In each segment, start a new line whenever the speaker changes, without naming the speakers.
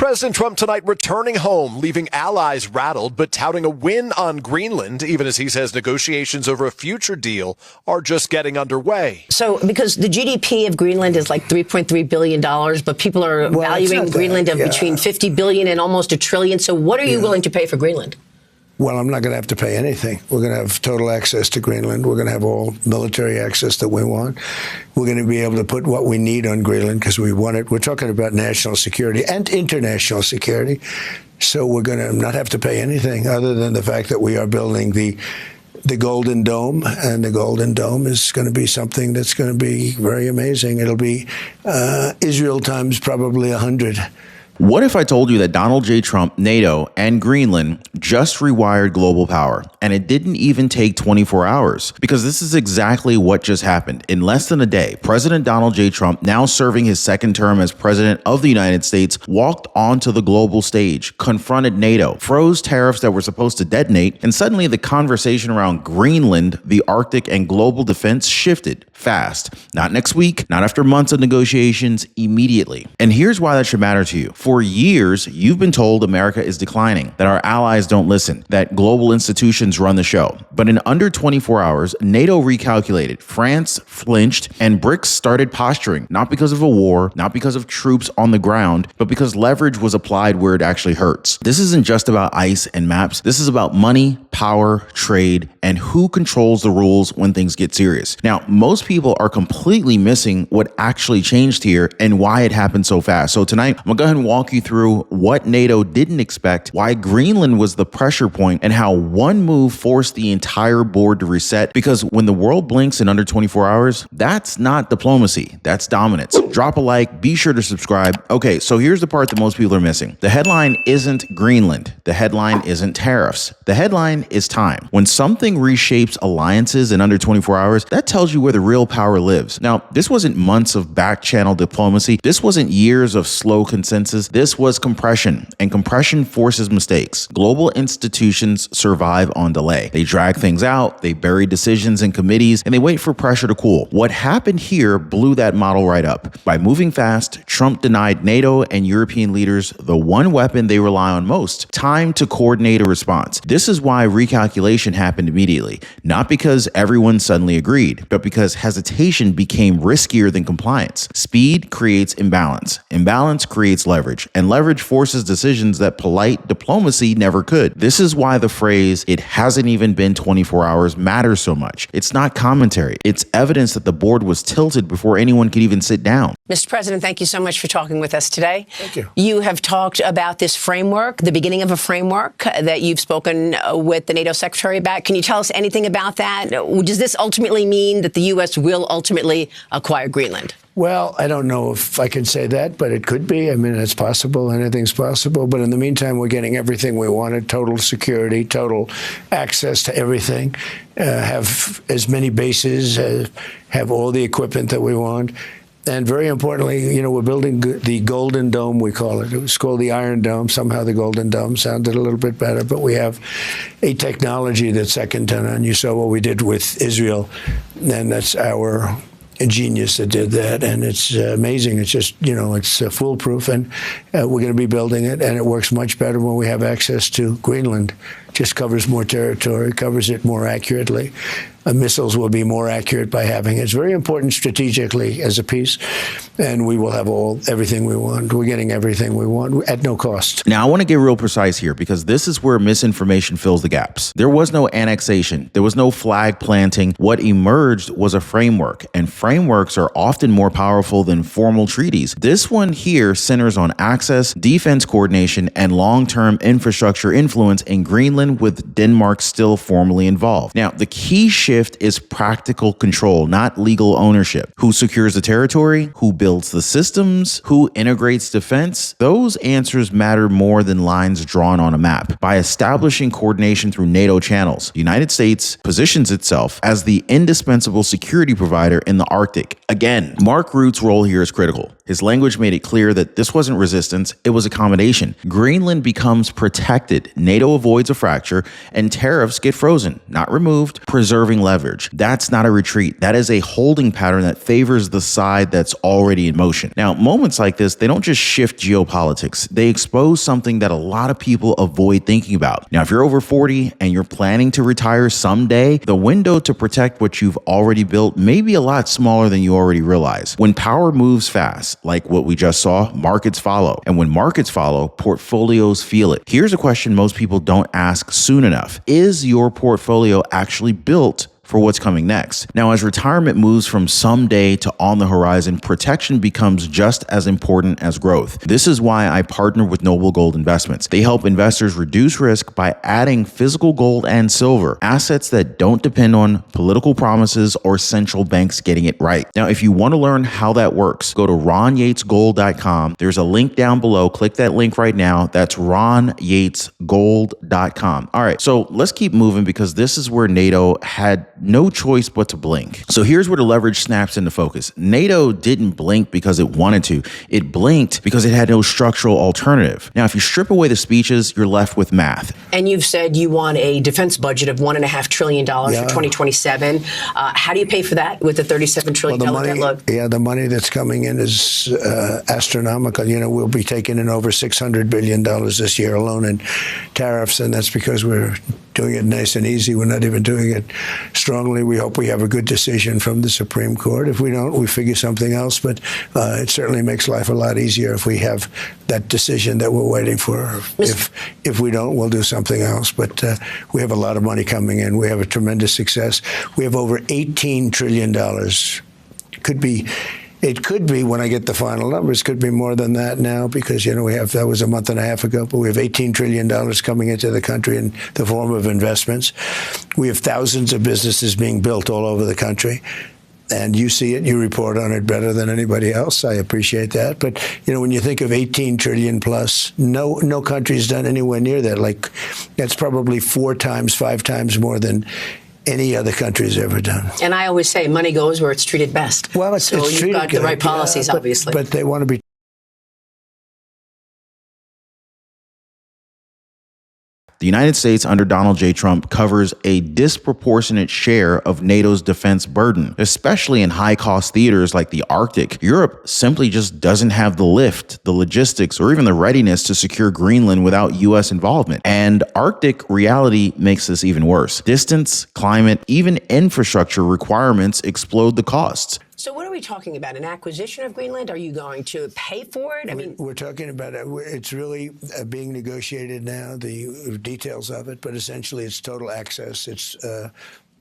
President Trump tonight returning home, leaving allies rattled, but touting a win on Greenland, even as he says negotiations over a future deal are just getting underway.
So, because the GDP of Greenland is like $3.3 billion, but people are valuing Greenland of between $50 billion and almost $1 trillion. So what are you willing to pay for Greenland?
Well, I'm not going to have to pay anything. We're going to have total access to Greenland. We're going to have all military access that we want. We're going to be able to put what we need on Greenland because we want it. We're talking about national security and international security. So we're going to not have to pay anything other than the fact that we are building the Golden Dome, and the Golden Dome is going to be something that's going to be very amazing. It'll be Israel times probably 100.
What if I told you that Donald J. Trump, NATO, and Greenland just rewired global power, and it didn't even take 24 hours? Because this is exactly what just happened. In less than a day, President Donald J. Trump, now serving his second term as president of the United States, walked onto the global stage, confronted NATO, froze tariffs that were supposed to detonate, and suddenly the conversation around Greenland, the Arctic, and global defense shifted fast. Not next week, not after months of negotiations, immediately. And here's why that should matter to you. For years, you've been told America is declining, that our allies don't listen, that global institutions run the show. But in under 24 hours, NATO recalculated, France flinched, and BRICS started posturing, not because of a war, not because of troops on the ground, but because leverage was applied where it actually hurts. This isn't just about ice and maps. This is about money, power, trade, and who controls the rules when things get serious. Now, most people are completely missing what actually changed here and why it happened so fast. So tonight, I'm gonna go ahead and walk you through what NATO didn't expect, why Greenland was the pressure point, and how one move forced the entire board to reset. Because when the world blinks in under 24 hours, that's not diplomacy, that's dominance. Drop a like, be sure to subscribe. Okay, so here's the part that most people are missing. The headline isn't Greenland. The headline isn't tariffs. The headline is time. When something reshapes alliances in under 24 hours, that tells you where the real power lives. Now, this wasn't months of back-channel diplomacy. This wasn't years of slow consensus. This was compression, and compression forces mistakes. Global institutions survive on delay. They drag things out, they bury decisions in committees, and they wait for pressure to cool. What happened here blew that model right up. By moving fast, Trump denied NATO and European leaders the one weapon they rely on most: time to coordinate a response. This is why recalculation happened immediately, not because everyone suddenly agreed, but because hesitation became riskier than compliance. Speed creates imbalance. Imbalance creates leverage. And leverage forces decisions that polite diplomacy never could. This is why the phrase, "it hasn't even been 24 hours," matters so much. It's not commentary. It's evidence that the board was tilted before anyone could even sit down.
Mr. President, thank you so much for talking with us today.
Thank you.
You have talked about this framework, the beginning of a framework that you've spoken with the NATO secretary about. Can you tell us anything about that? Does this ultimately mean that the U.S. will ultimately acquire Greenland?
Well, I don't know if I can say that, but it could be. I mean, it's possible. Anything's possible. But in the meantime, we're getting everything we wanted: total security, total access to everything, have as many bases, have all the equipment that we want. And very importantly, you know, we're building the Golden Dome, we call it. It was called the Iron Dome. Somehow the Golden Dome sounded a little bit better. But we have a technology that's second to none. You saw what we did with Israel, and that's our genius that did that, and it's amazing. It's just, you know, it's foolproof, and we're going to be building it, and it works much better when we have access to Greenland. Just covers more territory, covers it more accurately. Missiles will be more accurate by having it. It's very important strategically as a piece, and we will have everything we want. We're getting everything we want at no cost.
Now, I want to get real precise here, because this is where misinformation fills the gaps. There was no annexation. There was no flag planting. What emerged was a framework, and frameworks are often more powerful than formal treaties. This one here centers on access, defense coordination, and long-term infrastructure influence in Greenland, with Denmark still formally involved. Now, the key shift is practical control, not legal ownership. Who secures the territory? Who builds the systems? Who integrates defense? Those answers matter more than lines drawn on a map. By establishing coordination through NATO channels, the United States positions itself as the indispensable security provider in the Arctic. Again, Mark Rutte's role here is critical. His language made it clear that this wasn't resistance, it was accommodation. Greenland becomes protected, NATO avoids a fracture, and tariffs get frozen, not removed, preserving leverage. That's not a retreat. That is a holding pattern that favors the side that's already in motion. Now, moments like this, they don't just shift geopolitics. They expose something that a lot of people avoid thinking about. Now, if you're over 40 and you're planning to retire someday, the window to protect what you've already built may be a lot smaller than you already realize. When power moves fast, like what we just saw, markets follow. And when markets follow, portfolios feel it. Here's a question most people don't ask soon enough. Is your portfolio actually built for what's coming next? Now, as retirement moves from someday to on the horizon, protection becomes just as important as growth. This is why I partner with Noble Gold Investments. They help investors reduce risk by adding physical gold and silver, assets that don't depend on political promises or central banks getting it right. Now, if you want to learn how that works, go to RonYatesGold.com. There's a link down below. Click that link right now. That's RonYatesGold.com. All right, so let's keep moving because this is where NATO had no choice but to blink. So here's where the leverage snaps into focus. NATO didn't blink because it wanted to. It blinked because it had no structural alternative. Now, if you strip away the speeches, you're left with math.
And you've said you want a defense budget of $1.5 trillion for 2027. How do you pay for that with the $37 trillion debt load?
Yeah, the money that's coming in is astronomical. You know, we'll be taking in over $600 billion this year alone in tariffs, and that's because we're doing it nice and easy. We're not even doing it strongly. We hope we have a good decision from the Supreme Court. If we don't, we figure something else. But it certainly makes life a lot easier if we have that decision that we're waiting for. If we don't, we'll do something else. But we have a lot of money coming in. We have a tremendous success. We have over $18 trillion. It could be, when I get the final numbers, could be more than that now because, you know, that was a month and a half ago, but we have $18 trillion coming into the country in the form of investments. We have thousands of businesses being built all over the country. And you see it, you report on it better than anybody else. I appreciate that. But, you know, when you think of 18 trillion plus, no country's done anywhere near that. Like, that's probably 4 times, 5 times more than any other country's ever done.
And I always say money goes where it's treated best.
Well, it's
you've
treated
got
good,
the right policies, obviously.
But they want to be.
The United States under Donald J. Trump covers a disproportionate share of NATO's defense burden, especially in high-cost theaters like the Arctic. Europe simply just doesn't have the lift, the logistics, or even the readiness to secure Greenland without U.S. involvement. And Arctic reality makes this even worse. Distance, climate, even infrastructure requirements explode the costs.
So what are we talking about? An acquisition of Greenland? Are you going to pay for it? I mean,
we're talking about it. It's really being negotiated now, the details of it, but essentially it's total access. It's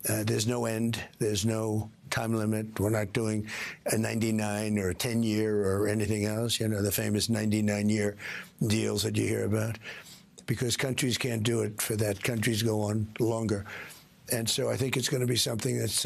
there's no end. There's no time limit. We're not doing a 99 or a 10-year or anything else, you know, the famous 99-year deals that you hear about, because countries can't do it for that. Countries go on longer. And so I think it's going to be something that's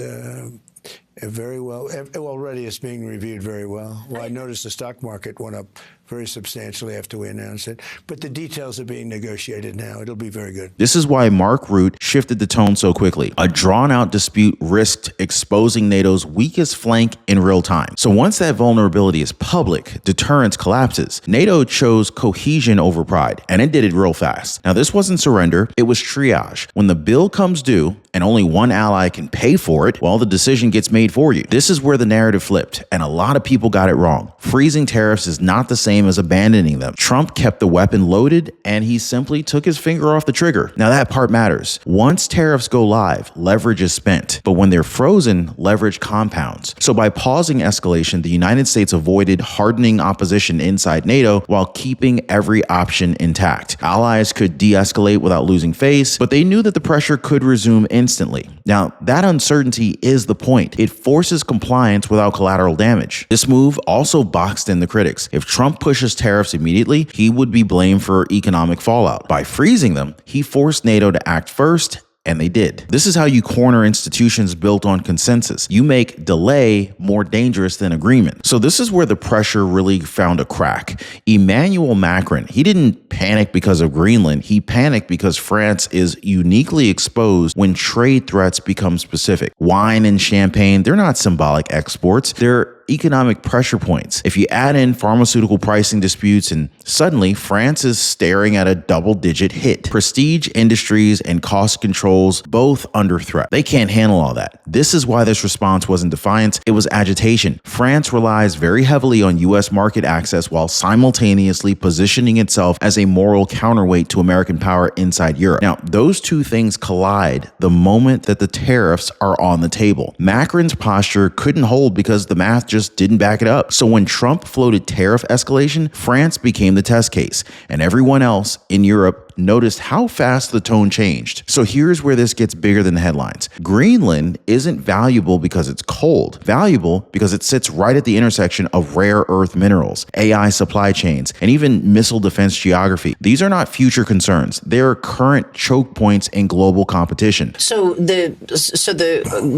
very well, already it's being reviewed very well. Well, I noticed the stock market went up very substantially after we announced it. But the details are being negotiated now. It'll be very good.
This is why Mark Rutte shifted the tone so quickly. A drawn-out dispute risked exposing NATO's weakest flank in real time. So once that vulnerability is public, deterrence collapses. NATO chose cohesion over pride, and it did it real fast. Now, this wasn't surrender. It was triage. When the bill comes due and only one ally can pay for it, well, the decision gets made for you. This is where the narrative flipped, and a lot of people got it wrong. Freezing tariffs is not the same as abandoning them. Trump kept the weapon loaded, and he simply took his finger off the trigger. Now, that part matters. Once tariffs go live, leverage is spent. But when they're frozen, leverage compounds. So by pausing escalation, the United States avoided hardening opposition inside NATO while keeping every option intact. Allies could de-escalate without losing face, but they knew that the pressure could resume instantly. Now, that uncertainty is the point. It forces compliance without collateral damage. This move also boxed in the critics. If Trump pushes tariffs immediately, he would be blamed for economic fallout. By freezing them, he forced NATO to act first, and they did. This is how you corner institutions built on consensus. You make delay more dangerous than agreement. So this is where the pressure really found a crack. Emmanuel Macron, he didn't panic because of Greenland. He panicked because France is uniquely exposed when trade threats become specific. Wine and champagne, they're not symbolic exports. They're economic pressure points. If you add in pharmaceutical pricing disputes, and suddenly France is staring at a double-digit hit. Prestige industries and cost controls both under threat. They can't handle all that. This is why this response wasn't defiance, it was agitation. France relies very heavily on U.S. market access while simultaneously positioning itself as a moral counterweight to American power inside Europe. Now, those two things collide the moment that the tariffs are on the table. Macron's posture couldn't hold because the math just didn't back it up. So when Trump floated tariff escalation, France became the test case, and everyone else in Europe noticed how fast the tone changed. So here's where this gets bigger than the headlines. Greenland isn't valuable because it's cold. Valuable because it sits right at the intersection of rare earth minerals, AI supply chains, and even missile defense geography. These are not future concerns. They are current choke points in global competition.
So the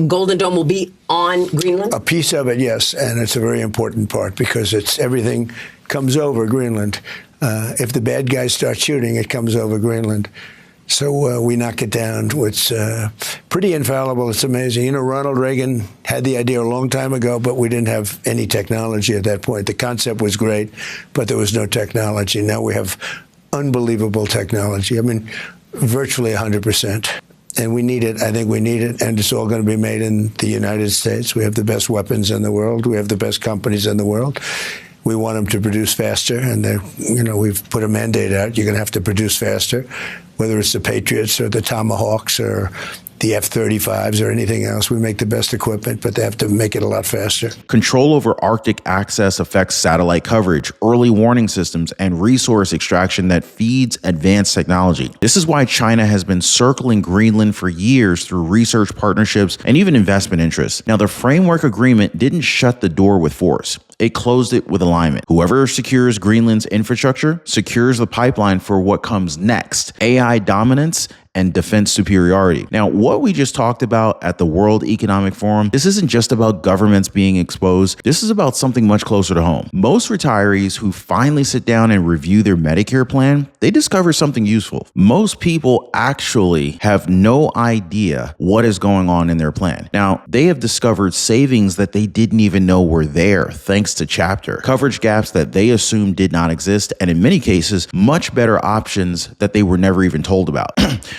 Golden Dome will be on Greenland?
A piece of it, yes, and it's a very important part because it's everything comes over Greenland. If the bad guys start shooting, it comes over Greenland. So we knock it down. It's pretty infallible. It's amazing. You know, Ronald Reagan had the idea a long time ago, but we didn't have any technology at that point. The concept was great, but there was no technology. Now we have unbelievable technology. I mean, virtually 100%. And we need it. I think we need it. And it's all going to be made in the United States. We have the best weapons in the world. We have the best companies in the world. We want them to produce faster, and we've put a mandate out. You're going to have to produce faster, whether it's the Patriots or the Tomahawks or the F-35s or anything else. We make the best equipment, but they have to make it a lot faster.
Control over Arctic access affects satellite coverage, early warning systems, and resource extraction that feeds advanced technology. This is why China has been circling Greenland for years through research partnerships and even investment interests. Now, the framework agreement didn't shut the door with force. It closed it with alignment. Whoever secures Greenland's infrastructure secures the pipeline for what comes next: AI dominance and defense superiority. Now, what we just talked about at the World Economic Forum, this isn't just about governments being exposed. This is about something much closer to home. Most retirees who finally sit down and review their Medicare plan, they discover something useful. Most people actually have no idea what is going on in their plan. Now, they have discovered savings that they didn't even know were there thanks to Chapter, coverage gaps that they assumed did not exist, and in many cases, much better options that they were never even told about.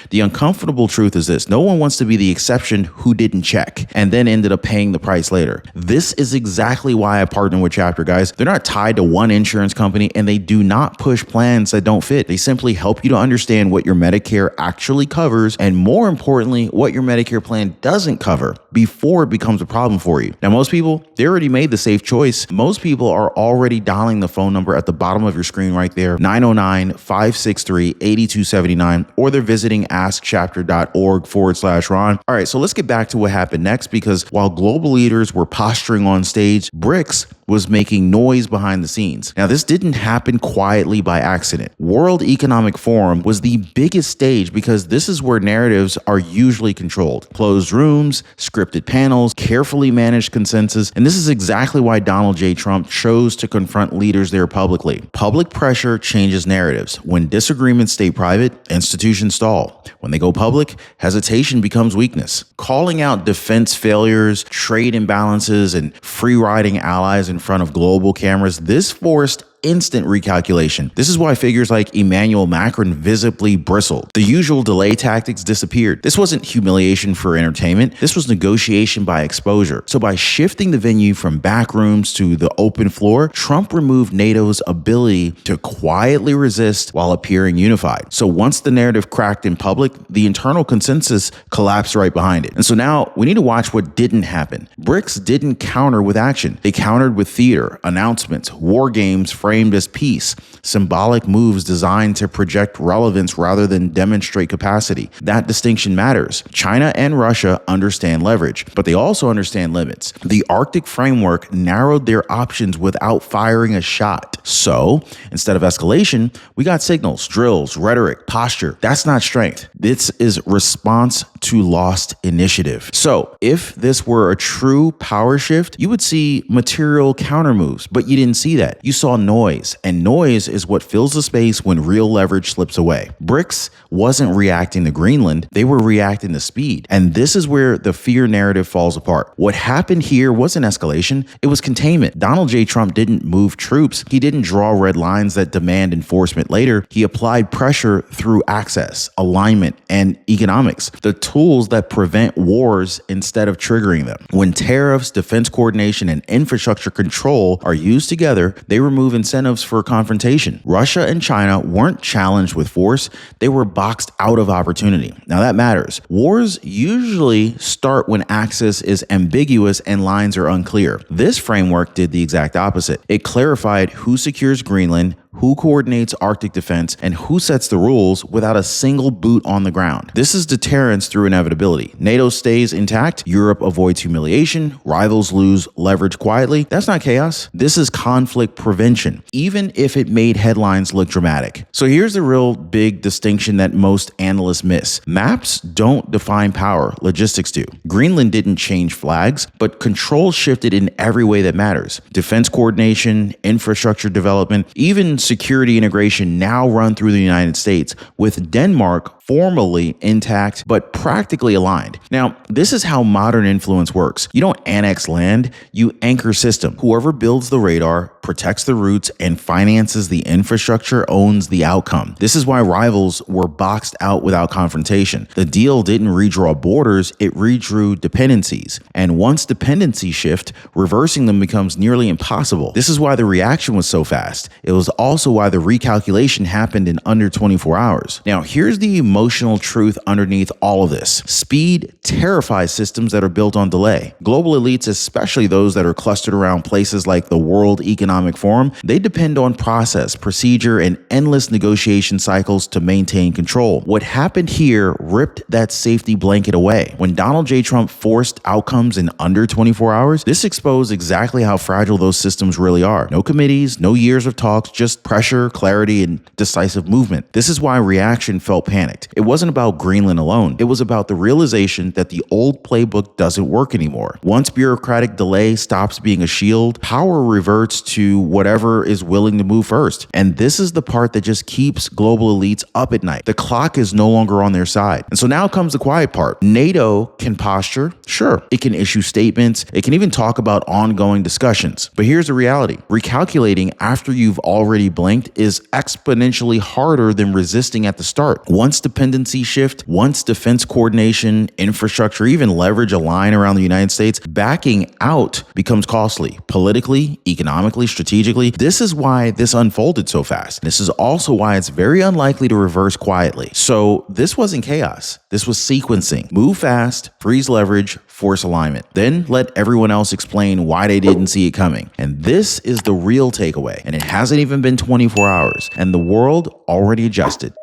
The uncomfortable truth is this: no one wants to be the exception who didn't check and then ended up paying the price later. This is exactly why I partner with Chapter, guys. They're not tied to one insurance company, and they do not push plans that don't fit. They simply help you to understand what your Medicare actually covers, and more importantly, what your Medicare plan doesn't cover before it becomes a problem for you. Now, most people, they already made the safe choice. Most people are already dialing the phone number at the bottom of your screen right there, 909-563-8279, or they're visiting askchapter.org/Ron. All right, so let's get back to what happened next, because while global leaders were posturing on stage, BRICS was making noise behind the scenes. Now, this didn't happen quietly by accident. World Economic Forum was the biggest stage because this is where narratives are usually controlled. Closed rooms, scripted panels, carefully managed consensus, and this is exactly why Donald J. Trump chose to confront leaders there publicly. Public pressure changes narratives. When disagreements stay private, institutions stall. When they go public, hesitation becomes weakness. Calling out defense failures, trade imbalances, and free-riding allies in front of global cameras, this forced instant recalculation. This is why figures like Emmanuel Macron visibly bristled. The usual delay tactics disappeared. This wasn't humiliation for entertainment. This was negotiation by exposure. So by shifting the venue from back rooms to the open floor, Trump removed NATO's ability to quietly resist while appearing unified. So once the narrative cracked in public, the internal consensus collapsed right behind it. And so now we need to watch what didn't happen. BRICS didn't counter with action. They countered with theater, announcements, war games framed as peace, symbolic moves designed to project relevance rather than demonstrate capacity. That distinction matters. China and Russia understand leverage, but they also understand limits. The Arctic framework narrowed their options without firing a shot. So instead of escalation, we got signals, drills, rhetoric, posture. That's not strength. This is response to lost initiative. So if this were a true power shift, you would see material counter moves, but you didn't see that. You saw noise. noise, and noise is what fills the space when real leverage slips away. BRICS wasn't reacting to Greenland, they were reacting to speed. And this is where the fear narrative falls apart. What happened here wasn't escalation, it was containment. Donald J. Trump didn't move troops, he didn't draw red lines that demand enforcement later. He applied pressure through access, alignment, and economics, the tools that prevent wars instead of triggering them. When tariffs, defense coordination, and infrastructure control are used together, they remove incentives for confrontation. Russia and China weren't challenged with force, they were boxed out of opportunity. Now that matters. Wars usually start when access is ambiguous and lines are unclear. This framework did the exact opposite. It clarified who secures Greenland, who coordinates Arctic defense, and who sets the rules without a single boot on the ground. This is deterrence through inevitability. NATO stays intact, Europe avoids humiliation, rivals lose leverage quietly. That's not chaos. This is conflict prevention, even if it made headlines look dramatic. So here's the real big distinction that most analysts miss. Maps don't define power, logistics do. Greenland didn't change flags, but control shifted in every way that matters. Defense coordination, infrastructure development, even security integration now run through the United States, with Denmark formally intact but practically aligned. Now, this is how modern influence works. You don't annex land, you anchor system. Whoever builds the radar, protects the routes, and finances the infrastructure owns the outcome. This is why rivals were boxed out without confrontation. The deal didn't redraw borders, it redrew dependencies. And once dependencies shift, reversing them becomes nearly impossible. This is why the reaction was so fast. It was also why the recalculation happened in under 24 hours. Now, here's the emotional truth underneath all of this. Speed terrifies systems that are built on delay. Global elites, especially those that are clustered around places like the World Economic Forum, they depend on process, procedure, and endless negotiation cycles to maintain control. What happened here ripped that safety blanket away. When Donald J. Trump forced outcomes in under 24 hours, this exposed exactly how fragile those systems really are. No committees, no years of talks, just pressure, clarity, and decisive movement. This is why reaction felt panicked. It wasn't about Greenland alone. It was about the realization that the old playbook doesn't work anymore. Once bureaucratic delay stops being a shield, power reverts to whatever is willing to move first. And this is the part that just keeps global elites up at night. The clock is no longer on their side. And so now comes the quiet part. NATO can posture, sure. It can issue statements. It can even talk about ongoing discussions. But here's the reality. Recalculating after you've already blinked is exponentially harder than resisting at the start. Once dependency shift, once defense coordination, infrastructure, even leverage align around the United States, backing out becomes costly, politically, economically, strategically. This is why this unfolded so fast. This is also why it's very unlikely to reverse quietly. So this wasn't chaos. This was sequencing. Move fast, freeze leverage, force alignment. Then let everyone else explain why they didn't see it coming. And this is the real takeaway. And it hasn't even been 24 hours. And the world already adjusted.